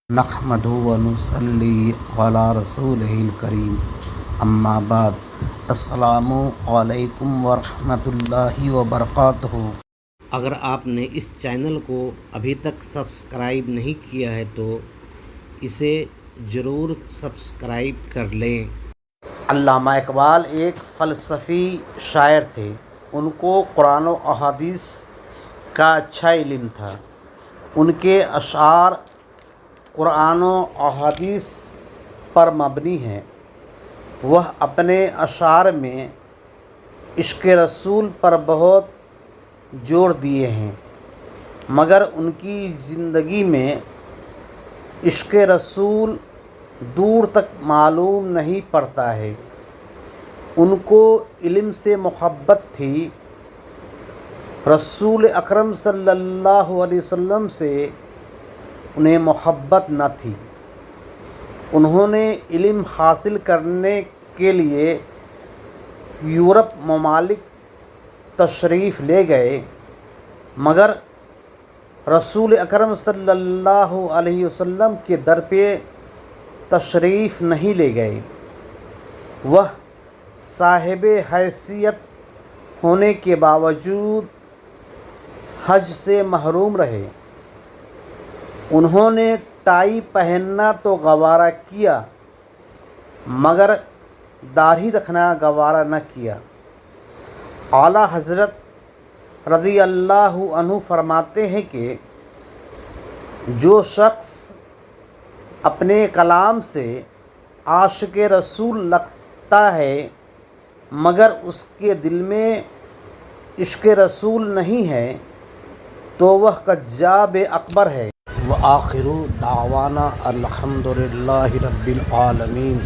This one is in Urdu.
نحمدہ و نصلی علی رسولہ الکریم، اما بعد، السلام علیکم ورحمۃ اللہ وبرکاتہ۔ اگر آپ نے اس چینل کو ابھی تک سبسکرائب نہیں کیا ہے تو اسے ضرور سبسکرائب کر لیں۔ علامہ اقبال ایک فلسفی شاعر تھے۔ ان کو قرآن و احادیث کا اچھا علم تھا۔ ان کے اشعار قرآن و احادیث پر مبنی ہیں۔ وہ اپنے اشعار میں عشق رسول پر بہت زور دیے ہیں، مگر ان کی زندگی میں عشق رسول دور تک معلوم نہیں پڑتا ہے۔ ان کو علم سے محبت تھی، رسول اکرم صلی اللہ علیہ وسلم سے انہیں محبت نہ تھی۔ انہوں نے علم حاصل کرنے کے لیے یورپ ممالک تشریف لے گئے، مگر رسول اکرم صلی اللہ علیہ وسلم کے در پہ تشریف نہیں لے گئے۔ وہ صاحب حیثیت ہونے کے باوجود حج سے محروم رہے۔ انہوں نے ٹائی پہننا تو گوارا کیا، مگر داڑھی رکھنا گوارا نہ کیا۔ اعلیٰ حضرت رضی اللہ عنہ فرماتے ہیں کہ جو شخص اپنے کلام سے عاشق رسول لگتا ہے مگر اس کے دل میں عشق رسول نہیں ہے تو وہ کذاب اکبر ہے۔ وآخر دعوانا الحمد للہ رب العالمین۔